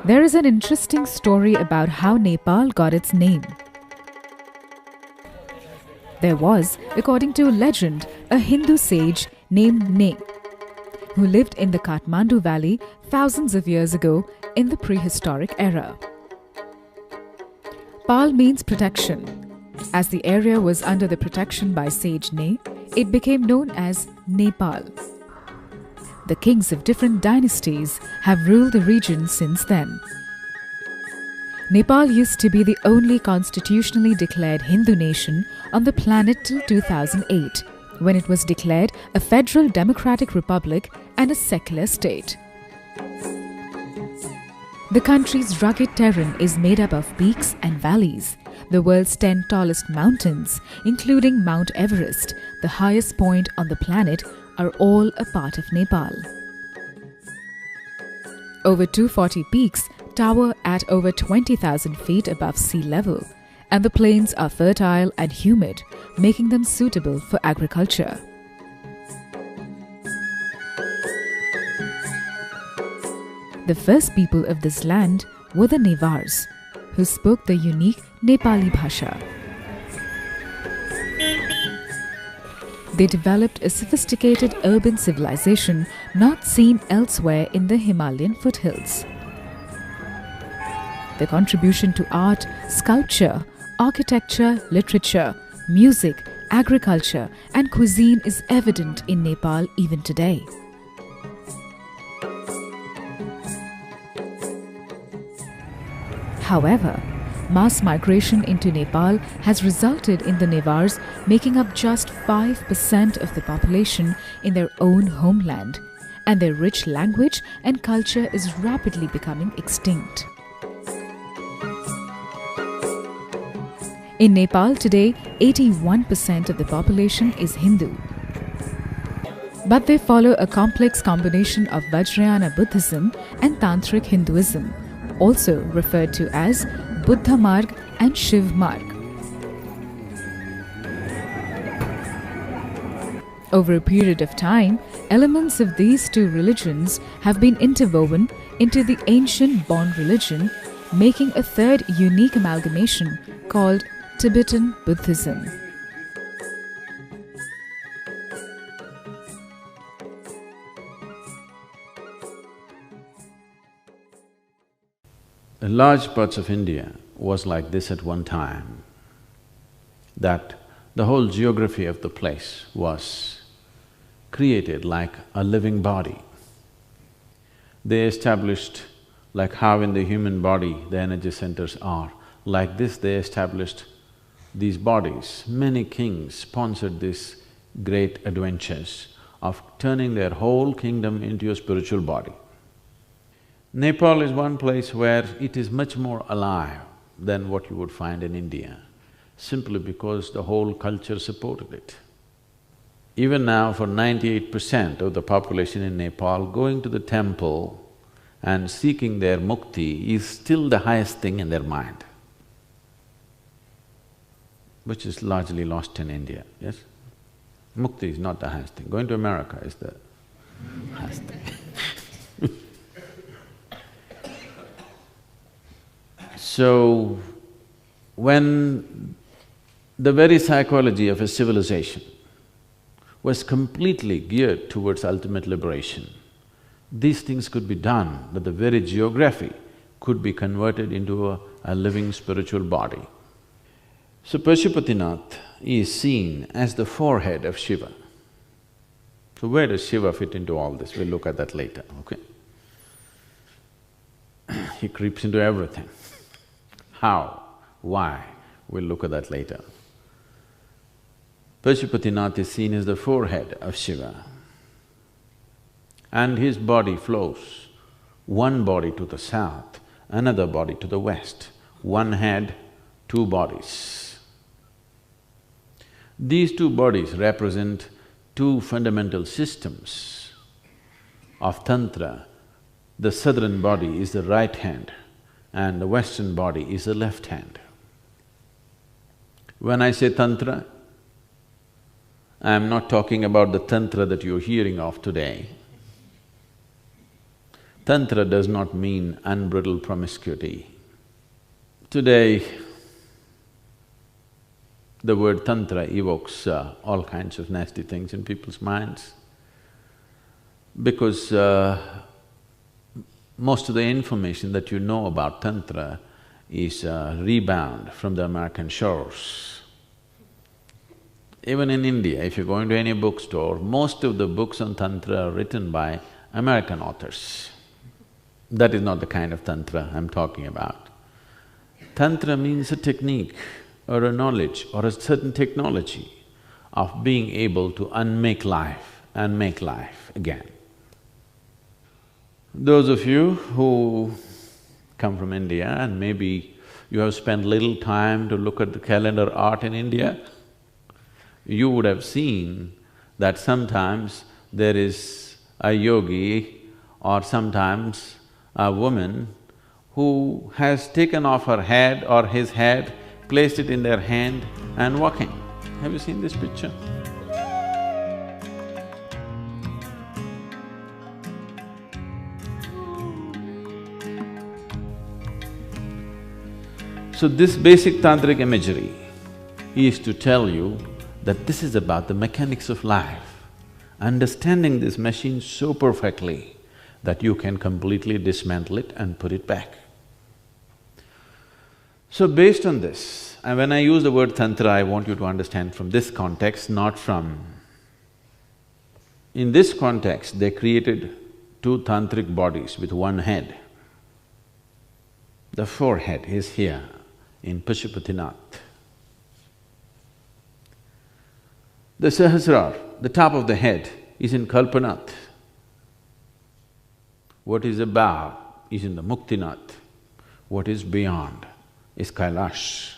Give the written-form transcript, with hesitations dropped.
There is an interesting story about how Nepal got its name. There was, according to legend, a Hindu sage named Ne, who lived in the Kathmandu valley thousands of years ago in the prehistoric era. Pal means protection. As the area was under the protection by sage Ne, it became known as Nepal. The kings of different dynasties have ruled the region since then. Nepal used to be the only constitutionally declared Hindu nation on the planet till 2008, when it was declared a federal democratic republic and a secular state. The country's rugged terrain is made up of peaks and valleys. The world's 10 tallest mountains, including Mount Everest, the highest point on the planet, are all a part of Nepal. Over 240 peaks tower at over 20,000 feet above sea level, and the plains are fertile and humid, making them suitable for agriculture. The first people of this land were the Newars, who spoke the unique Nepali Bhasha. They developed a sophisticated urban civilization not seen elsewhere in the Himalayan foothills. Their contribution to art, sculpture, architecture, literature, music, agriculture, and cuisine is evident in Nepal even today. However, mass migration into Nepal has resulted in the Newars making up just 5% of the population in their own homeland, and their rich language and culture is rapidly becoming extinct. In Nepal today, 81% of the population is Hindu. But they follow a complex combination of Vajrayana Buddhism and Tantric Hinduism, also referred to as Buddha Marg and Shiv Marg. Over a period of time, elements of these two religions have been interwoven into the ancient Bon religion, making a third unique amalgamation called Tibetan Buddhism. Large parts of India was like this at one time, that the whole geography of the place was created like a living body. They established, like how in the human body the energy centers are, like this they established these bodies. Many kings sponsored these great adventures of turning their whole kingdom into a spiritual body. Nepal is one place where it is much more alive than what you would find in India, simply because the whole culture supported it. Even now, for 98% of the population in Nepal, going to the temple and seeking their mukti is still the highest thing in their mind, which is largely lost in India, yes? Mukti is not the highest thing. Going to America is the highest thing. So, when the very psychology of a civilization was completely geared towards ultimate liberation, these things could be done, but the very geography could be converted into a living spiritual body. So Pashupatinath is seen as the forehead of Shiva. So where does Shiva fit into all this? We'll look at that later, okay? He creeps into everything. How? Why? We'll look at that later. Pashupatinath is seen as the forehead of Shiva, and his body flows, one body to the south, another body to the west, one head, two bodies. These two bodies represent two fundamental systems of Tantra. The southern body is the right hand and the western body is the left hand. When I say Tantra, I am not talking about the Tantra that you're hearing of today. Tantra does not mean unbridled promiscuity. Today, the word tantra evokes all kinds of nasty things in people's minds because most of the information that you know about tantra is rebound from the American shores. Even in India, if you go into any bookstore, most of the books on tantra are written by American authors. That is not the kind of tantra I'm talking about. Tantra means a technique or a knowledge or a certain technology of being able to unmake life and make life again. Those of you who come from India and maybe you have spent little time to look at the calendar art in India, you would have seen that sometimes there is a yogi or sometimes a woman who has taken off her head or his head, placed it in their hand and walking. Have you seen this picture? So this basic tantric imagery is to tell you that this is about the mechanics of life, understanding this machine so perfectly that you can completely dismantle it and put it back. So based on this, and when I use the word tantra, I want you to understand from this context, not from… In this context, they created two tantric bodies with one head. The forehead is here in Pashupatinath. The Sahasrar, the top of the head, is in Kalpanath. What is above is in the Muktinath. What is beyond is Kailash.